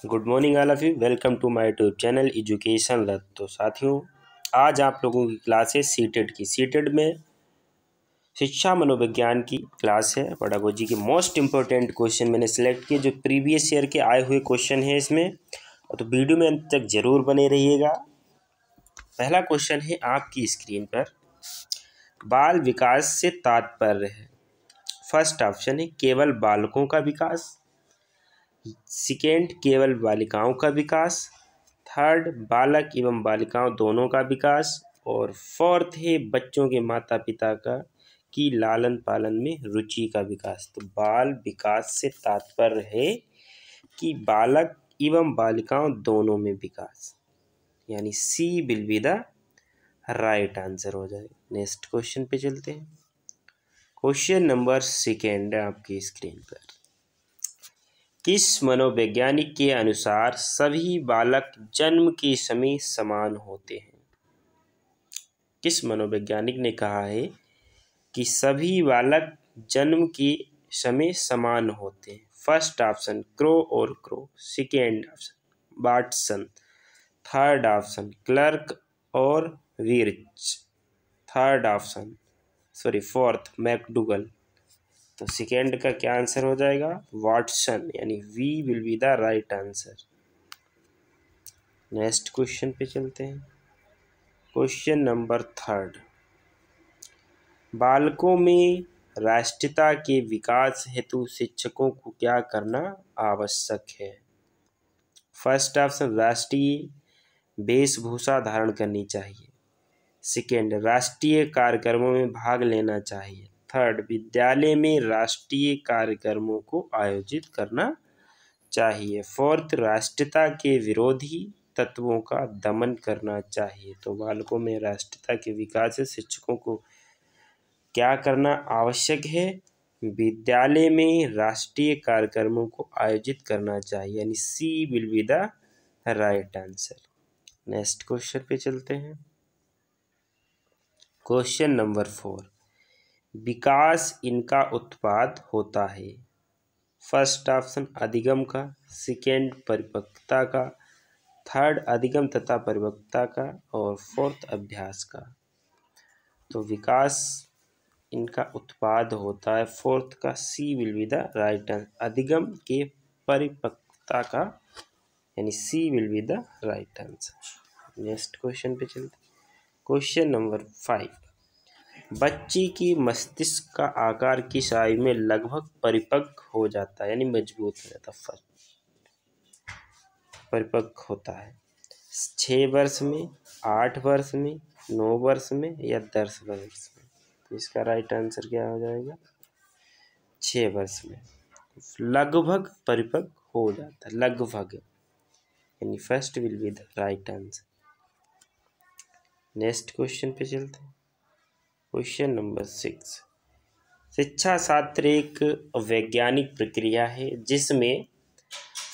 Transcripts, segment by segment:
Good morning all of you. Welcome to my YouTube channel education लत। तो साथियों, आज आप लोगों की क्लास है सीटेड की। सीटेड में शिक्षा मनोविज्ञान की क्लास है। पेडागोजी के मोस्ट इंपॉर्टेंट क्वेश्चन मैंने सेलेक्ट किए जो प्रीवियस ईयर के आए हुए क्वेश्चन हैं इसमें। तो वीडियो में अंत तक जरूर बने रहिएगा। पहला क्वेश्चन है आपकी स्क्रीन पर, बाल विकास से तात्पर्य है। फर्स्ट ऑप्शन है केवल बालकों का विकास, सेकेंड केवल बालिकाओं का विकास, थर्ड बालक एवं बालिकाओं दोनों का विकास, और फोर्थ है बच्चों के माता पिता का की लालन पालन में रुचि का विकास। तो बाल विकास से तात्पर्य है कि बालक एवं बालिकाओं दोनों में विकास, यानी C will be the right answer हो जाएगा। नेक्स्ट क्वेश्चन पे चलते हैं। क्वेश्चन नंबर सेकेंड है आपकी स्क्रीन पर, किस मनोवैज्ञानिक के अनुसार सभी बालक जन्म के समय समान होते हैं? किस मनोवैज्ञानिक ने कहा है कि सभी बालक जन्म के समय समान होते हैं? फर्स्ट ऑप्शन क्रो और crow, second option Watson, third option Clark और विर्च, फोर्थ मैकडूगल। तो सेकेंड का क्या आंसर हो जाएगा? वाटसन, यानी we will be the right answer. Next question पे चलते हैं। क्वेश्चन नंबर थर्ड, बालकों में राष्ट्रीयता के विकास हेतु शिक्षकों को क्या करना आवश्यक है? फर्स्ट ऑप्शन राष्ट्रीय वेशभूषा धारण करनी चाहिए, सेकेंड राष्ट्रीय कार्यक्रमों में भाग लेना चाहिए, थर्ड विद्यालय में राष्ट्रीय कार्यक्रमों को आयोजित करना चाहिए, फोर्थ राष्ट्रीयता के विरोधी तत्वों का दमन करना चाहिए। तो बालकों में राष्ट्रीयता के विकास से शिक्षकों को क्या करना आवश्यक है? विद्यालय में राष्ट्रीय कार्यक्रमों को आयोजित करना चाहिए, यानी C will be the right answer. Next question पे चलते हैं। क्वेश्चन नंबर 4, विकास इनका उत्पाद होता है। फर्स्ट ऑप्शन अधिगम का, सेकेंड परिपक्वता का, थर्ड अधिगम तथा परिपक्वता का, और फोर्थ अभ्यास का। तो विकास इनका उत्पाद होता है, फोर्थ का C will be the right answer, अधिगम के परिपक्वता का, यानी C will be the right answer. Next question पे चलते। क्वेश्चन नंबर 5, बच्चे की मस्तिष्क का आकार किस आयु में लगभग परिपक्व हो जाता है, यानी मजबूत हो जाता है, परिपक्व होता है? 6 वर्ष में, 8 वर्ष में, 9 वर्ष में, या 10 वर्ष में? तो इसका राइट आंसर क्या हो जाएगा? 6 वर्ष में लगभग परिपक्व हो जाता है, लगभग, यानी first will be the right answer. Next question पे चलते हैं। क्वेश्चन नंबर 6, शिक्षा शास्त्र एक वैज्ञानिक प्रक्रिया है जिसमें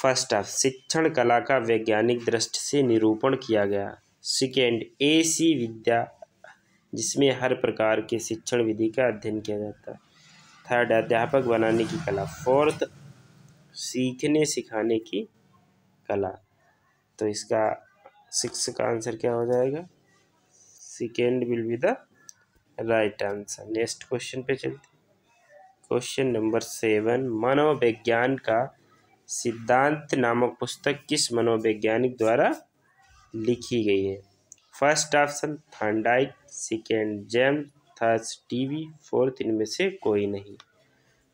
फर्स्ट ऑफ शिक्षण कला का वैज्ञानिक दृष्टि से निरूपण किया गया, सेकेंड ऐसी विद्या जिसमें हर प्रकार के शिक्षण विधि का अध्ययन किया जाता है, थर्ड अध्यापक बनाने की कला, फोर्थ सीखने सिखाने की कला। तो इसका 6 का आंसर क्या हो जाएगा? Second will be the right answer. Next question पे चलते। क्वेश्चन नंबर 7, मनोविज्ञान का सिद्धांत नामक पुस्तक किस मनोवैज्ञानिक द्वारा लिखी गई है? First option Thorndike, second James, third TV, fourth इनमें से कोई नहीं।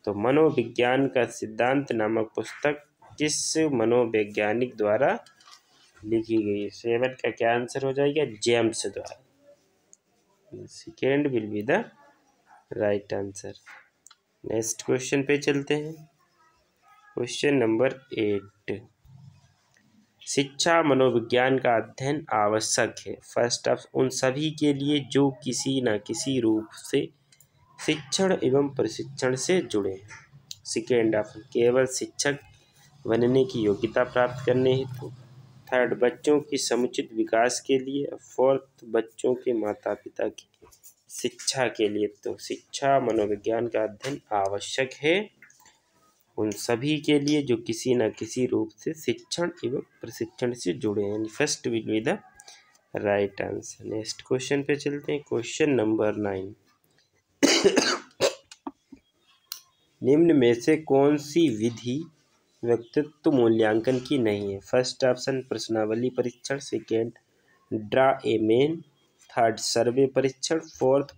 तो मनोविज्ञान का सिद्धांत नामक पुस्तक किस मनोवैज्ञानिक द्वारा लिखी गई है? 7 का क्या आंसर हो जाएगा? जेम्स द्वारा। Second will be the right answer. Next question पे चलते हैं। क्वेश्चन नंबर 8, शिक्षा मनोविज्ञान का अध्ययन आवश्यक है। फर्स्ट ऑफ उन सभी के लिए जो किसी न किसी रूप से शिक्षण एवं प्रशिक्षण से जुड़े हैं, सेकेंड ऑफ केवल शिक्षक बनने की योग्यता प्राप्त करने हेतु, थर्ड बच्चों की समुचित विकास के लिए, फोर्थ बच्चों के माता पिता की शिक्षा के लिए। तो शिक्षा मनोविज्ञान का अध्ययन आवश्यक है उन सभी के लिए जो किसी न किसी रूप से शिक्षण एवं प्रशिक्षण से जुड़े हैं। First will be the right answer. Next question पे चलते हैं। क्वेश्चन नंबर 9, निम्न में से कौन सी विधि व्यक्तित्व मूल्यांकन की नहीं है? फर्स्ट ऑप्शन प्रश्नावली परीक्षण, second draw a man, third survey परीक्षण, फोर्थ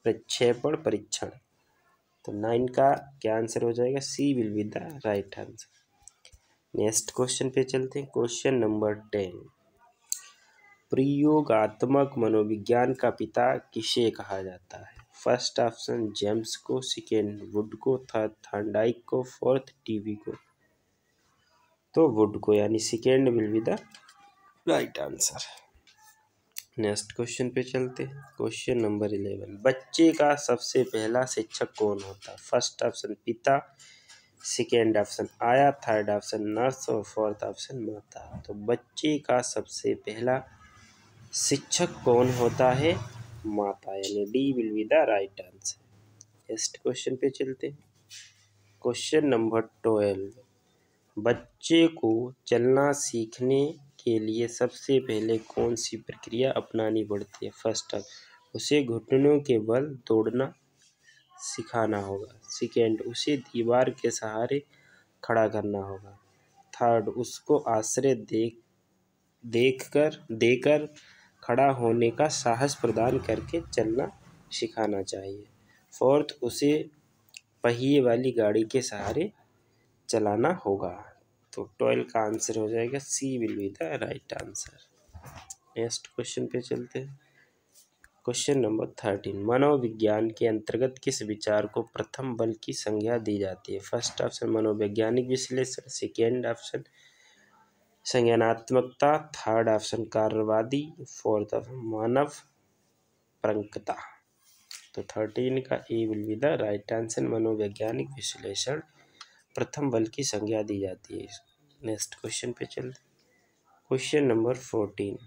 प्रक्षेपण परीक्षण। तो 9 का क्या आंसर हो जाएगा? C will be the right answer. Next question पे चलते हैं। क्वेश्चन नंबर 10, प्रयोगात्मक मनोविज्ञान का पिता किसे कहा जाता है? फर्स्ट ऑप्शन जेम्स को, सेकेंड वुड को, थर्ड थॉर्नडाइक को, फोर्थ टीवी को। तो वुड को, यानी second will be the right answer. Next question पे चलते हैं। क्वेश्चन नंबर 11, बच्चे का सबसे पहला शिक्षक कौन होता है? फर्स्ट ऑप्शन पिता, सेकेंड ऑप्शन आया, थर्ड ऑप्शन नर्स और फोर्थ ऑप्शन माता। तो बच्चे का सबसे पहला शिक्षक कौन होता है? माता, यानी D will be the right answer. Next question पे चलते हैं। क्वेश्चन नंबर 12, बच्चे को चलना सीखने के लिए सबसे पहले कौन सी प्रक्रिया अपनानी पड़ती है? फर्स्ट, उसे घुटनों के बल दौड़ना सिखाना होगा, सेकेंड उसे दीवार के सहारे खड़ा करना होगा, थर्ड उसको आश्रय देकर खड़ा होने का साहस प्रदान करके चलना सिखाना चाहिए, फोर्थ उसे पहिए वाली गाड़ी के सहारे चलाना होगा। तो 12 का आंसर हो जाएगा C will be the right answer. Next question पे चलते हैं। क्वेश्चन नंबर 13, मनोविज्ञान के अंतर्गत किस विचार को प्रथम बल की संज्ञा दी जाती है? फर्स्ट ऑप्शन मनोवैज्ञानिक विश्लेषण, सेकेंड ऑप्शन संज्ञानात्मकता, थर्ड ऑप्शन कार्यवादी, फोर्थ ऑप्शन मानव परंपरा। तो 13 का A will be the right answer. मनोवैज्ञानिक विश्लेषण प्रथम बल की संज्ञा दी जाती है। नेक्स्ट क्वेश्चन पे चलते। क्वेश्चन नंबर 14,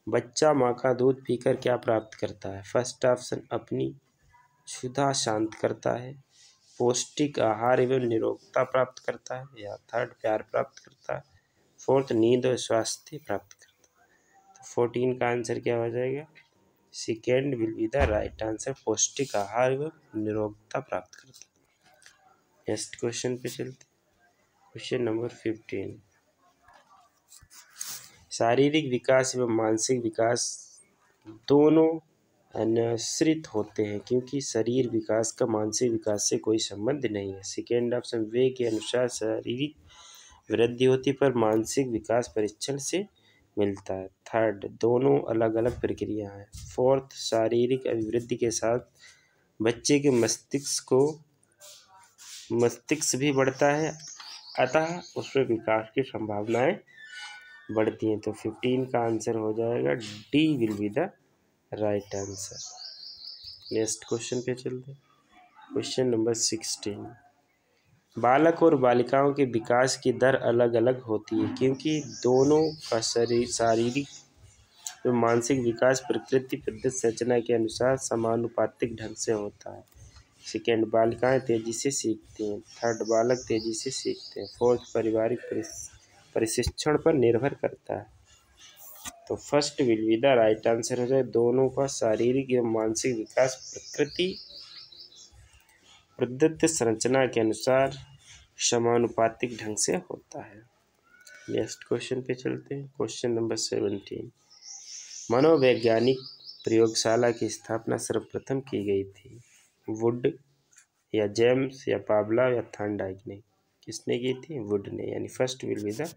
बच्चा माँ का दूध पीकर क्या प्राप्त करता है? फर्स्ट ऑप्शन अपनी क्षुधा शांत करता है, पौष्टिक आहार एवं निरोगता प्राप्त करता है, या थर्ड प्यार प्राप्त करता है, फोर्थ नींद और स्वास्थ्य प्राप्त करता है। तो 14 का आंसर क्या हो जाएगा? Second will be the right answer, पौष्टिक आहार एवं निरोगता प्राप्त करता है। नेक्स्ट क्वेश्चन पे चलते। क्वेश्चन नंबर 15, शारीरिक विकास एवं मानसिक विकास दोनों अनुश्रित होते हैं क्योंकि शरीर विकास का मानसिक विकास से कोई संबंध नहीं है। सेकेंड ऑप्शन वे के अनुसार शारीरिक वृद्धि होती पर मानसिक विकास परीक्षण से मिलता है, थर्ड दोनों अलग अलग प्रक्रिया हैं, फोर्थ शारीरिक अभिवृद्धि के साथ बच्चे के मस्तिष्क भी बढ़ता है, अतः उसमें विकास की संभावनाएं बढ़ती हैं। तो 15 का आंसर हो जाएगा D will be the right answer. Next question पे चलते हैं। क्वेश्चन नंबर 16, बालक और बालिकाओं के विकास की दर अलग अलग होती है क्योंकि दोनों का शारीरिक व मानसिक विकास प्रकृति प्रदत्त संरचना के अनुसार समानुपातिक ढंग से होता है। सेकेंड बालिकाएं तेजी से सीखती हैं, थर्ड बालक तेजी से सीखते हैं, फोर्थ पारिवारिक प्रशिक्षण पर निर्भर करता है। तो first will be the right answer हो जाए, दोनों का शारीरिक एवं मानसिक विकास प्रकृति प्रदत्त संरचना के अनुसार समानुपातिक ढंग से होता है। नेक्स्ट क्वेश्चन पे चलते हैं। क्वेश्चन नंबर 17, मनोवैज्ञानिक प्रयोगशाला की स्थापना सर्वप्रथम की गई थी? वुड या जेम्स या पाब्ला या थॉर्नडाइक ने? किसने की थी? वुड ने, यानी first will be the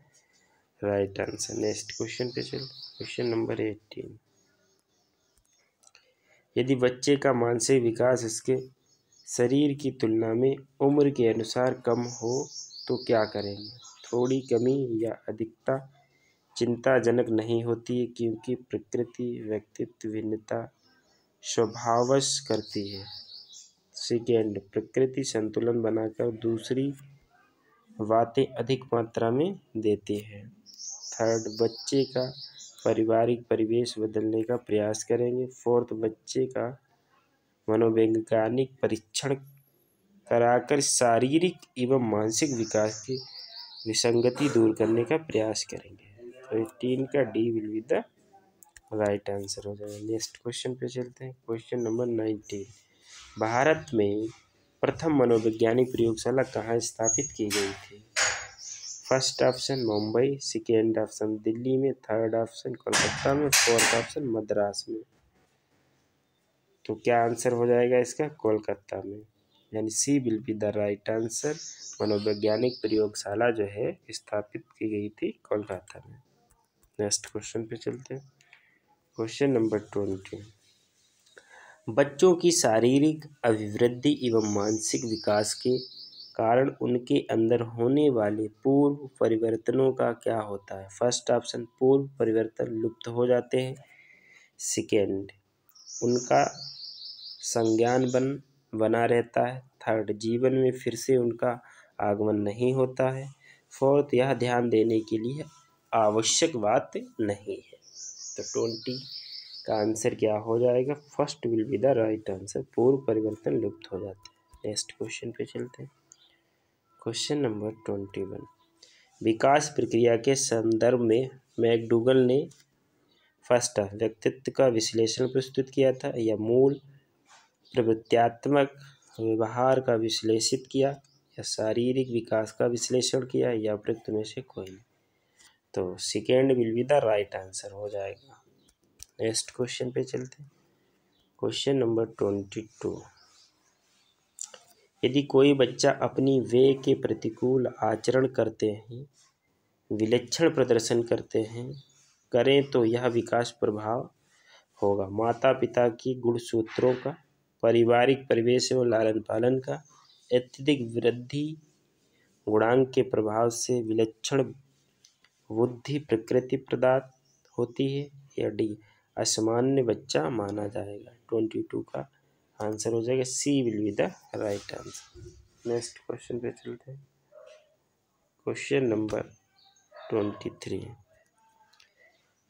right answer. Next question पे चलते। क्वेश्चन नंबर 18, यदि बच्चे का मानसिक विकास उसके शरीर की तुलना में उम्र के अनुसार कम हो तो क्या करेंगे? थोड़ी कमी या अधिकता चिंताजनक नहीं होती है क्योंकि प्रकृति व्यक्तित्व भिन्नता स्वभावश करती है। सेकेंड प्रकृति संतुलन बनाकर दूसरी बातें अधिक मात्रा में देती है, थर्ड बच्चे का पारिवारिक परिवेश बदलने का प्रयास करेंगे, फोर्थ बच्चे का मनोवैज्ञानिक परीक्षण कराकर शारीरिक एवं मानसिक विकास की विसंगति दूर करने का प्रयास करेंगे। तो 18 का D will be the right answer हो जाएगा। नेक्स्ट क्वेश्चन पे चलते हैं। क्वेश्चन नंबर 19, भारत में प्रथम मनोवैज्ञानिक प्रयोगशाला कहाँ स्थापित की गई थी? First option Mumbai, second option Delhi में, थर्ड ऑप्शन कोलकाता में, फोर्थ ऑप्शन मद्रास में। तो क्या आंसर हो जाएगा इसका? कोलकाता में, यानी C will be the right answer. मनोवैज्ञानिक प्रयोगशाला जो है स्थापित की गई थी कोलकाता में। नेक्स्ट क्वेश्चन पे चलते हैं। क्वेश्चन नंबर 20, बच्चों की शारीरिक अभिवृद्धि एवं मानसिक विकास के कारण उनके अंदर होने वाले पूर्व परिवर्तनों का क्या होता है? फर्स्ट ऑप्शन पूर्व परिवर्तन लुप्त हो जाते हैं, सेकेंड उनका संज्ञान बना रहता है, थर्ड जीवन में फिर से उनका आगमन नहीं होता है, फोर्थ यह ध्यान देने के लिए आवश्यक बात नहीं है। तो 20 का आंसर क्या हो जाएगा? First will be the right answer, पूर्व परिवर्तन लुप्त हो जाते हैं। नेक्स्ट क्वेश्चन पे चलते हैं। क्वेश्चन नंबर 21, विकास प्रक्रिया के संदर्भ में मैकडूगल ने फर्स्ट व्यक्तित्व का विश्लेषण प्रस्तुत किया था, या मूल प्रवृत्त्यात्मक व्यवहार का विश्लेषित किया, या शारीरिक विकास का विश्लेषण किया, या उपयुक्त में से कोई नहीं? तो second will be the right answer हो जाएगा। नेक्स्ट क्वेश्चन पे चलते हैं। क्वेश्चन नंबर 22, यदि कोई बच्चा अपनी व्यय के प्रतिकूल आचरण करते हैं, विलक्षण प्रदर्शन करते हैं करें तो यह विकास प्रभाव होगा माता पिता की गुणसूत्रों का, पारिवारिक परिवेश एवं लालन पालन का, अत्यधिक वृद्धि गुणांक के प्रभाव से विलक्षण बुद्धि प्रकृति प्रदत्त होती है, या डी असामान्य बच्चा माना जाएगा। 22 का आंसर हो जाएगा C will be the right answer. Next question पे चलते हैं। क्वेश्चन नंबर 23,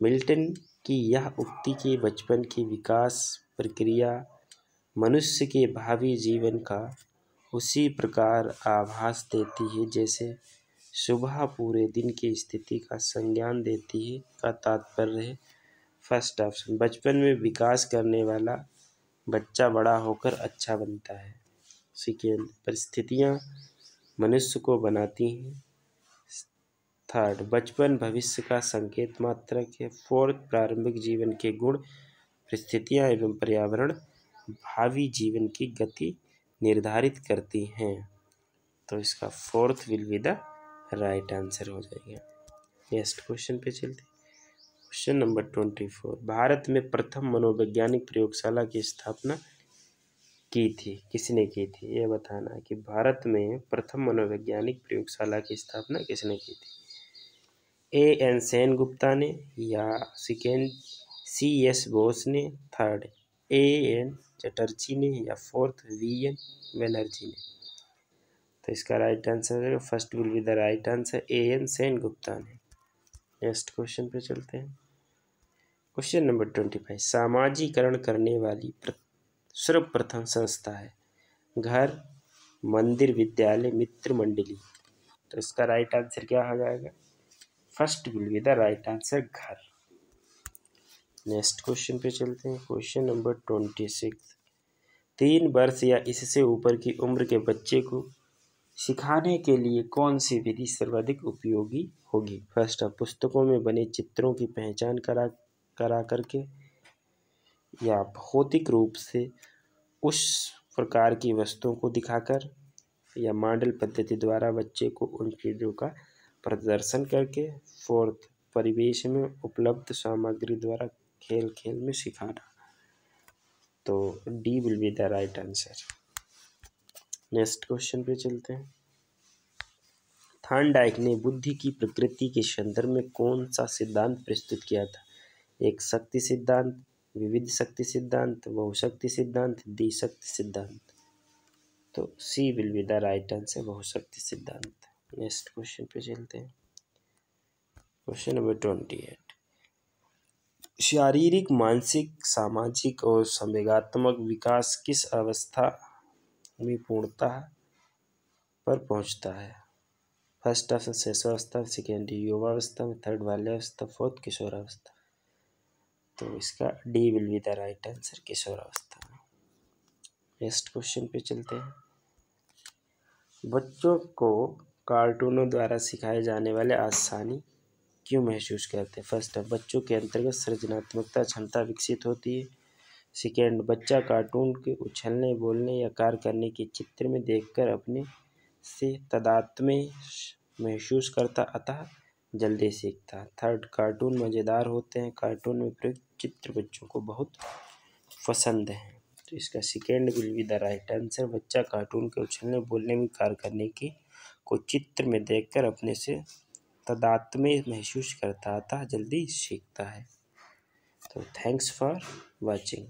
मिल्टन की यह उक्ति कि बचपन की विकास प्रक्रिया मनुष्य के भावी जीवन का उसी प्रकार आभास देती है जैसे सुबह पूरे दिन की स्थिति का संज्ञान देती है, का तात्पर्य है फर्स्ट ऑप्शन बचपन में विकास करने वाला बच्चा बड़ा होकर अच्छा बनता है, सेकेंड परिस्थितियाँ मनुष्य को बनाती हैं, थर्ड बचपन भविष्य का संकेत मात्रक है, फोर्थ प्रारंभिक जीवन के गुण परिस्थितियाँ एवं पर्यावरण भावी जीवन की गति निर्धारित करती हैं। तो इसका fourth will be the right answer हो जाएगा। नेक्स्ट क्वेश्चन पे चलते। क्वेश्चन नंबर 24, भारत में प्रथम मनोवैज्ञानिक प्रयोगशाला की स्थापना की थी, किसने की थी? यह बताना है कि भारत में प्रथम मनोवैज्ञानिक प्रयोगशाला की स्थापना किसने की थी? A.N. सेन गुप्ता ने, या सेकेंड C.S. बोस ने, थर्ड A.N. चटर्जी ने, या फोर्थ V.N. बनर्जी ने? तो इसका राइट आंसर है first will be the right answer, A.N. Sen Gupta ने। नेक्स्ट क्वेश्चन पे चलते हैं। क्वेश्चन नंबर 25, सामाजिकरण करने वाली सर्वप्रथम संस्था है घर, मंदिर, विद्यालय, मित्र मंडली? तो इसका राइट आंसर क्या हो जाएगा? First will be the right answer, घर। नेक्स्ट क्वेश्चन पे चलते हैं। क्वेश्चन नंबर 26, 3 वर्ष या इससे ऊपर की उम्र के बच्चे को सिखाने के लिए कौन सी विधि सर्वाधिक उपयोगी होगी? फर्स्ट पुस्तकों में बने चित्रों की पहचान करा करके, या भौतिक रूप से उस प्रकार की वस्तुओं को दिखाकर, या मॉडल पद्धति द्वारा बच्चे को उन चीज़ों का प्रदर्शन करके, फोर्थ परिवेश में उपलब्ध सामग्री द्वारा खेल खेल में सिखाना। तो D will be the right answer. Next question पे चलते हैं। थॉर्नडाइक ने बुद्धि की प्रकृति के संदर्भ में कौन सा सिद्धांत प्रस्तुत किया था? एक शक्ति सिद्धांत, विविध शक्ति सिद्धांत, बहुशक्ति सिद्धांत, द्विशक्ति सिद्धांत? तो C will be the right answer, बहुशक्ति सिद्धांत। नेक्स्ट क्वेश्चन पे चलते हैं। क्वेश्चन नंबर 28, शारीरिक, मानसिक, सामाजिक और संवेगात्मक विकास किस अवस्था में पूर्णतः पर पहुंचता है। फर्स्ट ऑप्शन शिशुअवस्था, सेकेंड युवावस्था में, थर्ड बाल्यावस्था, फोर्थ किशोरावस्था। तो इसका D will be the right answer, किशोरावस्था में। नेक्स्ट क्वेश्चन पे चलते हैं। बच्चों को कार्टूनों द्वारा सिखाए जाने वाले आसानी क्यों महसूस करते हैं? फर्स्ट है बच्चों के अंतर्गत सृजनात्मकता क्षमता विकसित होती है। सेकेंड, बच्चा कार्टून के उछलने बोलने या कार्य करने के चित्र में देखकर अपने से तादात्म्य महसूस करता अतः जल्दी सीखता। थर्ड, कार्टून मज़ेदार होते हैं, कार्टून में प्रयुक्त चित्र बच्चों को बहुत पसंद है। तो इसका second will be the right answer, बच्चा कार्टून के उछलने बोलने में कार्य करने की को चित्र में देखकर अपने से तादात्म्य महसूस करता अतः जल्दी सीखता है। तो थैंक्स फॉर वॉचिंग।